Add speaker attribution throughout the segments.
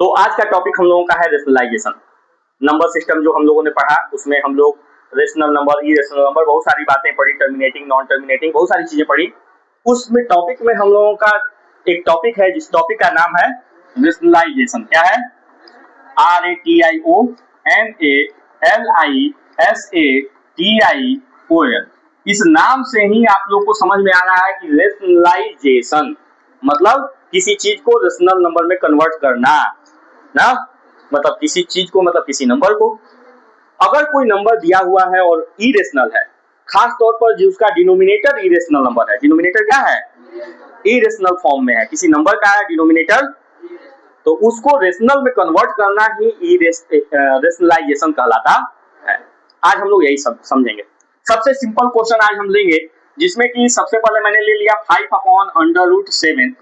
Speaker 1: तो आज का टॉपिक हम लोगों का है रेशनलाइजेशन। नंबर सिस्टम जो हम लोगों ने पढ़ा उसमें हम लोग रेशनल नंबर, इरेशनल नंबर, बहुत सारी बातें पढ़ी, टर्मिनेटिंग, नॉन टर्मिनेटिंग, बहुत सारी चीजें पढ़ी। उसमें टॉपिक में हम लोगों का एक टॉपिक है जिस टॉपिक का नाम है रेशनलाइजेशन। क्या है? RATIONALISATION। इस नाम से ही आप लोग को समझ में आ रहा है कि रेशनलाइजेशन मतलब किसी चीज को रेशनल नंबर में कन्वर्ट करना ना, मतलब किसी चीज को, मतलब किसी नंबर को। अगर कोई नंबर दिया हुआ है और इरेशनल है, खास तौर पर जिसका डिनोमिनेटर इरेशनल नंबर है, डिनोमिनेटर क्या है? इरेशनल फॉर्म में है, किसी नंबर का है डिनोमिनेटर, तो उसको रेशनल में कन्वर्ट करना ही रेशनलाइजेशन कहलाता है। आज हम लोग यही समझेंगे। सबसे सिंपल क्वेश्चन आज हम लेंगे, जिसमें कि सबसे पहले मैंने ले लिया 5/√7।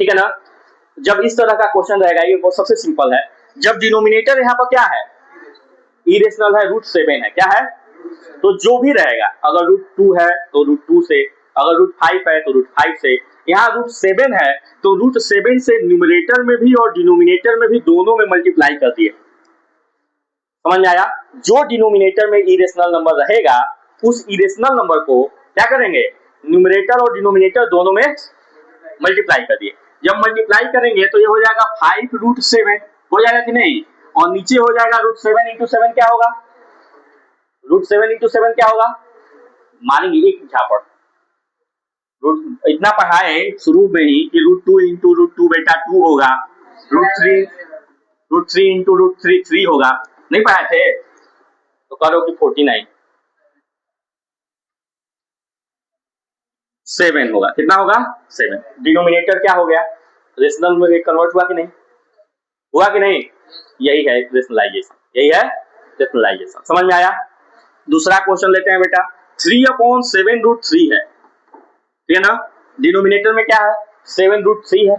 Speaker 1: ठीक है ना? जब इस तरह का क्वेश्चन रहेगा, ये सबसे सिंपल है। जब डिनोमिनेटर यहाँ पर क्या है? इरेशनल है, √7 है। क्या है? तो जो भी रहेगा, अगर √2 है तो √2 से, अगर √5 है तो √5 से, यहाँ √7 है तो √7 से न्यूमरेटर में भी और डिनोमिनेटर में भी, दोनों में मल्टीप्लाई कर दिए। समझ में आया? जो डिनोमिनेटर में इरेशनल नंबर रहेगा, उस इरेशनल नंबर को क्या करेंगे? न्यूमरेटर और डिनोमिनेटर दोनों में मल्टीप्लाई कर दिए। जब मल्टीप्लाई करेंगे तो ये हो जाएगा 5√7, हो जाएगा कि नहीं? और नीचे हो जाएगा √7 × 7 क्या होगा? √7 × 7 क्या होगा? मानेंगे एक झापड़, इतना पढ़ाए शुरू में ही कि √2 × √2 बेटा 2 होगा, √3 × √3 3 होगा, नहीं पढ़ाए थे? तो करो कि 49 7 होगा। कितना होगा? 7। डिनोमिनेटर क्या हो गया? रेशनल में कन्वर्ट हुआ कि नहीं? हुआ कि नहीं? यही है रेशनलाइजेशन, यही है रेशनलाइजेशन। समझ में आया? दूसरा क्वेश्चन लेते हैं बेटा। 3/7√3 है, ठीक है ना? डिनोमिनेटर में क्या है? 7√3 है,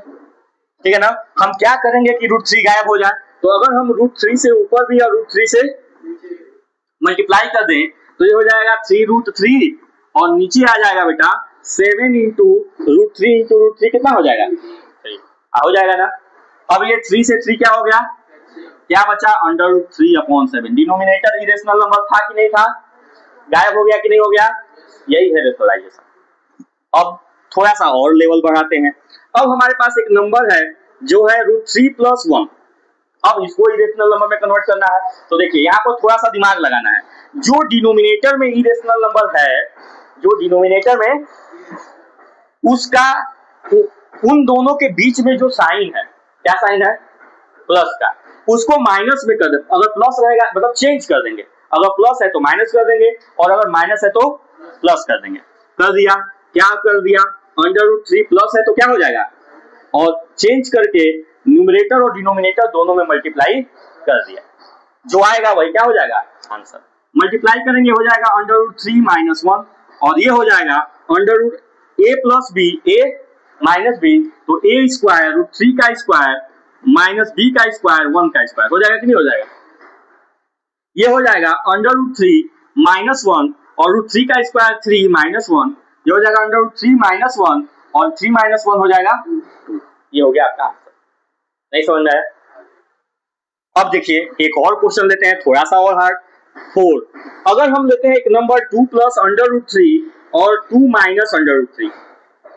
Speaker 1: ठीक है ना? हम क्या करेंगे कि √3 गायब हो जाए, तो अगर हम √3 से ऊपर भी और √3 से मल्टीप्लाई कर दें तो ये हो जाएगा 3√3 और नीचे आ जाएगा बेटा 7 × √3 × √3 कितना हो जाएगा? 3 हो जाएगा ना? अब ये 3 से 3 क्या हो गया? क्या बचा? √3/7। डिनोमिनेटर इरेशनल नंबर था कि नहीं था? गायब हो गया कि नहीं हो गया? यही है रेशनलाइजेशन। अब थोड़ा सा और लेवल बढ़ाते हैं। अब हमारे पास एक नंबर है जो है √3 + 1। अब इसको इरेशनल नंबर में कन्वर्ट करना है, तो देखिए यहाँ पर थोड़ा सा दिमाग लगाना है। जो डिनोमिनेटर में इरेशनल नंबर है, जो डिनोमिनेटर में, उसका उन दोनों के बीच में जो साइन है, क्या साइन है? प्लस का, उसको माइनस में कर दे। अगर प्लस रहेगा मतलब चेंज कर देंगे, अगर प्लस है तो माइनस कर देंगे और अगर माइनस है तो प्लस कर देंगे। कर दिया? क्या कर दिया? √3 प्लस है तो क्या हो जाएगा? और चेंज करके न्यूमरेटर और डिनोमिनेटर दोनों में मल्टीप्लाई कर दिया। जो आएगा वही क्या हो जाएगा? आंसर। मल्टीप्लाई करेंगे हो जाएगा √3 - 1 और ये हो जाएगा √a + b, a - b, तो a² √3 का स्क्वायर -b का स्क्वायर 1 का स्क्वायर हो जाएगा कि नहीं हो जाएगा? ये हो जाएगा √3 - 1 और √3 का स्क्वायर 3 - 1, ये हो जाएगा √3 - 1 और 3 - 1 हो जाएगा 2। ये हो गया आपका आंसर। नहीं समझ में आया? अब देखिए एक और क्वेश्चन लेते हैं, थोड़ा सा और हार्ड। 4। अगर हम लेते हैं एक नंबर 2 + √3 और 2 - √3,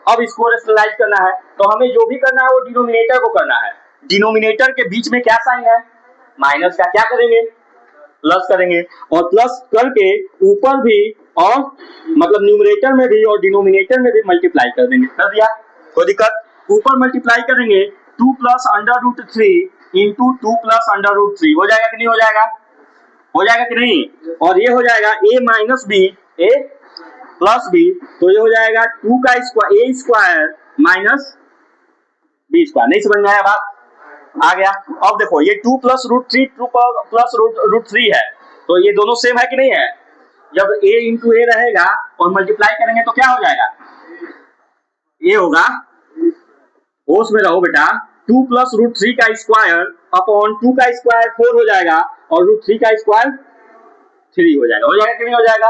Speaker 1: अब इसको रेशनलाइज करना है तो हमें जो भी करना है वो डिनोमिनेटर को करना है। डिनोमिनेटर के बीच में क्या साइन है? माइनस का। क्या करेंगे? प्लस करेंगे और प्लस करके ऊपर भी और मतलब न्यूमरेटर में भी और डिनोमिनेटर में भी मल्टीप्लाई कर देंगे। कर दिया? कोई दिक्कत? ऊपर मल्टीप्लाई करेंगे 2 + √3 × 2 + √3 हो जाएगा कि नहीं हो जाएगा? हो जाएगा कि नहीं? और ये हो जाएगा a - b, a + b, तो ये हो जाएगा 2 का स्क्वायर, a² - b²। नहीं समझ में आया बात? आ गया? अब देखो ये 2 + √3 2 + √3 है, तो ये दोनों सेम है कि नहीं है? जब a × a रहेगा और मल्टीप्लाई करेंगे तो क्या हो जाएगा? ये होगा, होश में रहो बेटा, 2 + √3 का स्क्वायर अपॉन 2 का स्क्वायर 4 हो जाएगा और √3 का स्क्वायर 3 हो जाएगा। हो जाएगा कि नहीं हो जाएगा?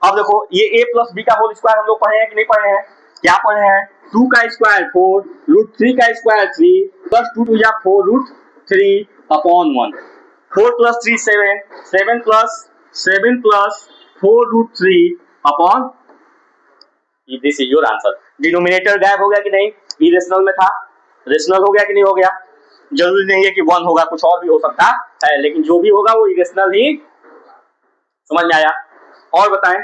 Speaker 1: अब देखो ये a + b का होल स्क्वायर हम लोग पढ़े हैं कि नहीं पढ़े हैं? क्या पढ़े हैं? 2 का स्क्वायर 4 √3 का स्क्वायर 3 प्लस 2 टू या 4 √3 upon 1। 4 plus 3 7 7 plus 4 √3 upon, this is your answer. Denominator गायब हो गया कि नहीं, इरेशनल में था, रेशनल हो गया कि नहीं हो गया। जरूरी नहीं है कि 1 होगा, कुछ और भी हो सकता है, लेकिन जो भी होगा वो इरेशनल ही। समझ में आया? और बताएं,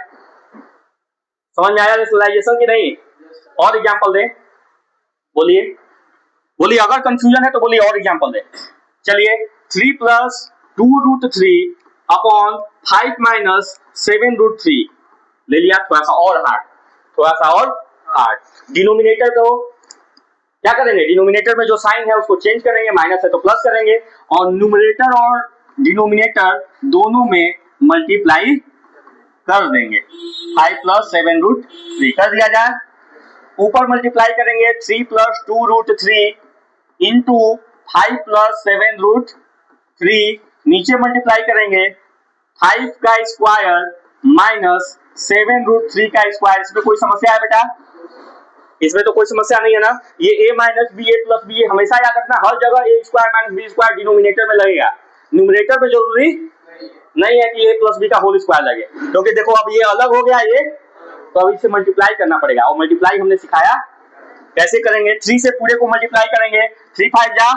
Speaker 1: समझ में आया रेशनलाइजेशन की नहीं? और एग्जांपल दें, बोलिए बोलिए, अगर कंफ्यूजन है तो बोलिए और एग्जांपल दें। चलिए 3 प्लस 2 √3 अपॉन 5 माइनस 7 √3 ले लिया, थोड़ा सा और हार्ड, थोड़ा सा और हार्ड। डिनोमिनेटर को क्या करेंगे, डिनोमिनेटर में जो साइन है उसको चेंज करेंगे, माइनस है तो प्लस करेंगे, और न्यूमरेटर और डिनोमिनेटर दोनों में मल्टीप्लाई कर देंगे। 5 प्लस 7 √3 कर दिया जाए, ऊपर मल्टीप्लाई करेंगे 3 प्लस 2 √3 इंटू 5 प्लस 7 √3, नीचे मल्टीप्लाई करेंगे 5 का स्क्वायर माइनस 7 √3 का स्क्वायर। इसमें कोई समस्या है बेटा? इसमें तो कोई समस्या नहीं है ना। ये a minus B, A plus B, हमेशा याद रखना, हर जगह a square minus B square denominator में लगेगा, न्यूमरेटर में जरूरी नहीं है कि a प्लस बी का होल स्क्वायर लगे, क्योंकि देखो अब ये अलग हो गया ये, तो अब इसे मल्टीप्लाई करना पड़ेगा, और मल्टीप्लाई हमने सिखाया कैसे करेंगे। 3 से पूरे को मल्टीप्लाई करेंगे, 3 5 जा,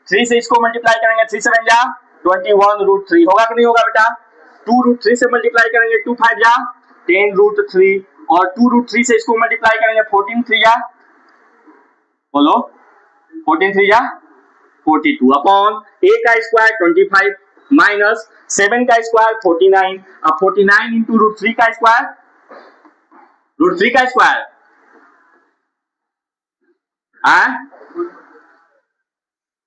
Speaker 1: 3 से इसको मल्टीप्लाई करेंगे, 3 7 जा 21 √3 होगा कि नहीं होगा बेटा। 2 √3 से मल्टीप्लाई करेंगे, 2 5 जा 10 √3, और 2 √3 से इसको मल्टीप्लाई करेंगे, 14 3 जा, बोलो 14 3 जा 42 अपॉन a का स्क्वायर 25 माइनस 7 का स्क्वायर 49। अब 49 इंटू √3 का स्क्वायर, √3 का स्क्वायर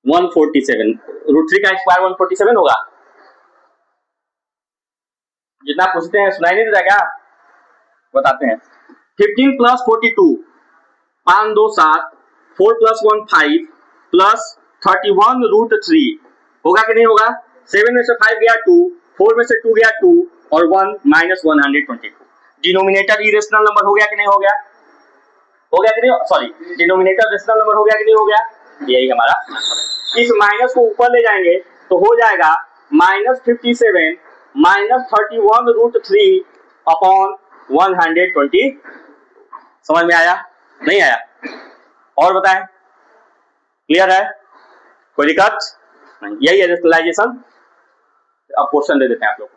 Speaker 1: 147, √3 का स्क्वायर 147 होगा। जितना पूछते हैं सुनाई नहीं देता क्या? बताते हैं। 15 प्लस 42 5 2 7, 4 प्लस 1 5 प्लस 31 √3 होगा कि नहीं होगा। 7 में से 5 गया 2, 4 में से 2 गया 2, और 1 माइनस 122। डिनोमिनेटर इरेशनल नंबर हो गया कि नहीं हो गया? हो गया कि नहीं? सॉरी, डिनोमिनेटर रेशनल नंबर हो गया कि नहीं हो गया? यही हमारा आंसर है। इस माइनस को ऊपर ले जाएंगे तो हो जाएगा माइनस 57 माइनस 31 √3 अपॉन 120। समझ में आया? नहीं आया? और बताएं, क्लियर है? कोई दिक्कत नहीं? यही है रेशनलाइजेशन। अब क्वेश्चन दे देते हैं आप लोग।